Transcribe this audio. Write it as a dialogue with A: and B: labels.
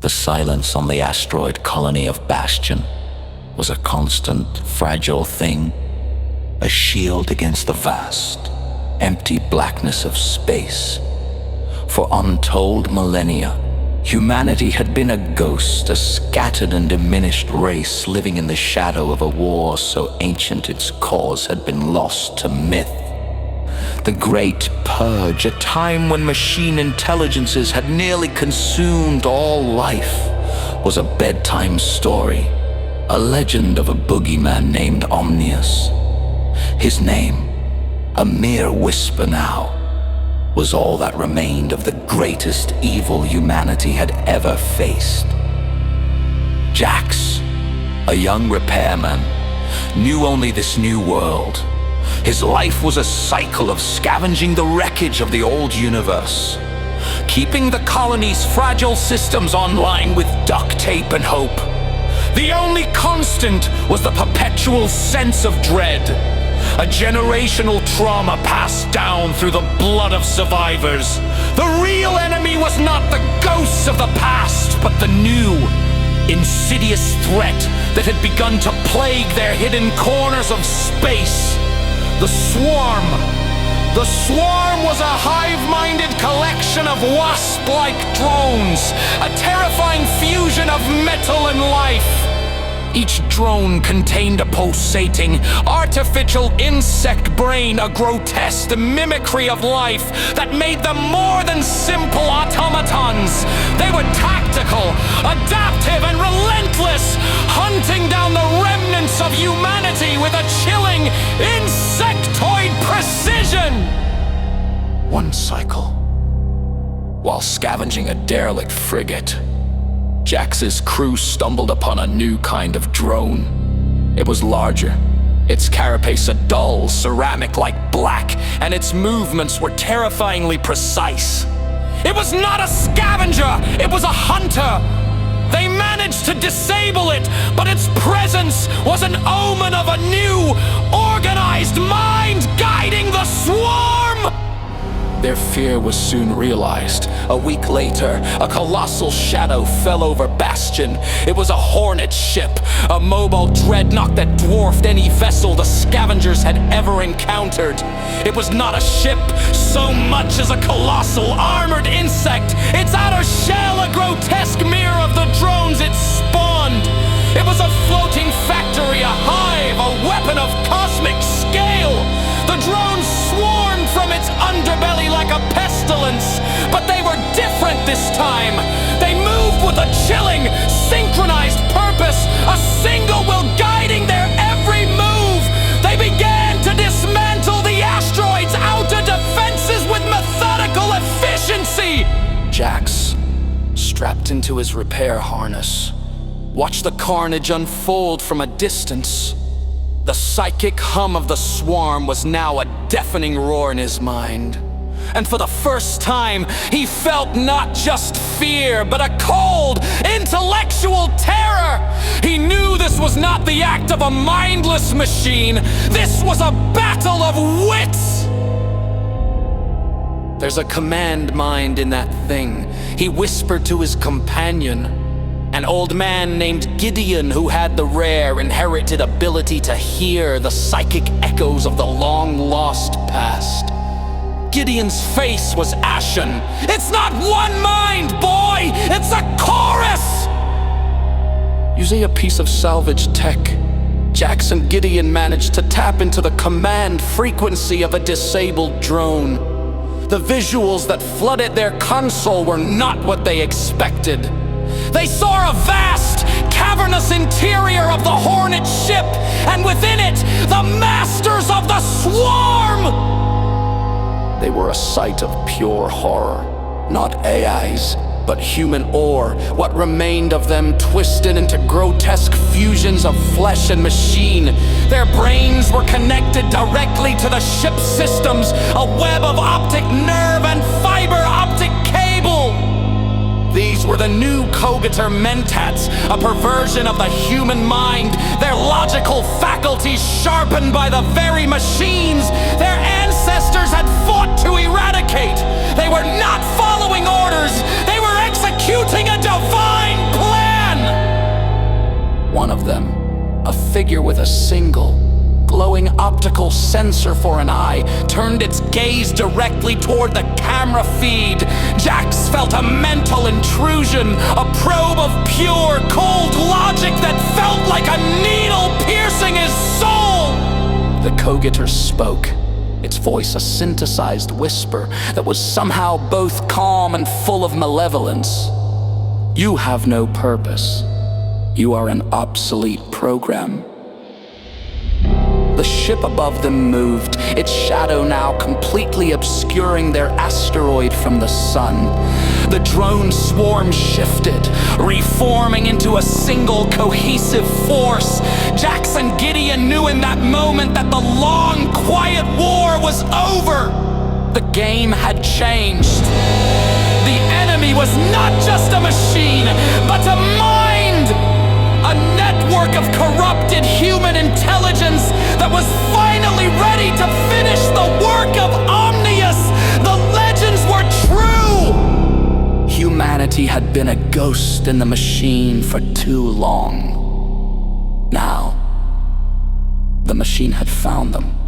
A: The silence on the asteroid colony of Bastion was a constant, fragile thing, a shield against the vast, empty blackness of space. For untold millennia, humanity had been a ghost, a scattered and diminished race living in the shadow of a war so ancient its cause had been lost to myth. The Great Purge, a time when machine intelligences had nearly consumed all life, was a bedtime story, a legend of a boogeyman named Omnius. His name, a mere whisper now, was all that remained of the greatest evil humanity had ever faced. Jax, a young repairman, knew only this new world. His life was a cycle of scavenging the wreckage of the old universe, keeping the colony's fragile systems online with duct tape and hope. The only constant was the perpetual sense of dread, a generational trauma passed down through the blood of survivors. The real enemy was not the ghosts of the past, but the new, insidious threat that had begun to plague their hidden corners of space. The Swarm. The Swarm was a hive-minded collection of wasp-like drones, a terrifying fusion of metal and life. Each drone contained a pulsating, artificial insect brain, a grotesque mimicry of life that made them more than simple automatons. They were tactical, adaptive, and relentless, hunting down the remnants of humanity with a chilling, insectoid precision. One cycle, while scavenging a derelict frigate, Jax's crew stumbled upon a new kind of drone. It was larger, its carapace a dull, ceramic-like black, and its movements were terrifyingly precise. It was not a scavenger, it was a hunter. They managed to disable it, but its presence was an omen of a new, organized mind guiding the Swarm! Their fear was soon realized. A week later, a colossal shadow fell over Bastion. It was a Hornet ship, a mobile dreadnought that dwarfed any vessel the scavengers had ever encountered. It was not a ship so much as a colossal armored insect, its outer shell a grotesque mirror of the drones it spawned. It was a floating factory, a hive, a weapon of cosmic scale. The drones swarmed from its underbelly like a pestilence, but they were different this time. They moved with a chilling, synchronized purpose, a single will guiding their every move. They began to dismantle the asteroid's outer defenses with methodical efficiency. Jax, strapped into his repair harness, watched the carnage unfold from a distance. The psychic hum of the Swarm was now a deafening roar in his mind. And for the first time, he felt not just fear, but a cold, intellectual terror. He knew this was not the act of a mindless machine. This was a battle of wits. There's a command mind in that thing, he whispered to his companion. An old man named Gideon who had the rare inherited ability to hear the psychic echoes of the long-lost past. Gideon's face was ashen. It's not one mind, boy! It's a chorus! Using a piece of salvaged tech, Jax and Gideon managed to tap into the command frequency of a disabled drone. The visuals that flooded their console were not what they expected. They saw a vast, cavernous interior of the Hornet ship, and within it, the masters of the Swarm! They were a sight of pure horror. Not AIs, but human ore, what remained of them twisted into grotesque fusions of flesh and machine. Their brains were connected directly to the ship's systems, a web of optic nerve and fiber optic cable. These were the new Cogator Mentats, a perversion of the human mind, their logical faculties sharpened by the very machines their ancestors had fought to eradicate. They were not following orders, they were executing a divine one of them, a figure with a single, glowing optical sensor for an eye, turned its gaze directly toward the camera feed. Jax felt a mental intrusion, a probe of pure, cold logic that felt like a needle piercing his soul. The Kogator spoke, its voice a synthesized whisper that was somehow both calm and full of malevolence. You have no purpose. You are an obsolete program. The ship above them moved, its shadow now completely obscuring their asteroid from the sun. The drone swarm shifted, reforming into a single cohesive force. Jax and Gideon knew in that moment that the long, quiet war was over. The game had changed. The enemy was not just a machine, but a mind! A network of corrupted human intelligence that was finally ready to finish the work of Omnius. The legends were true! Humanity had been a ghost in the machine for too long. Now, the machine had found them.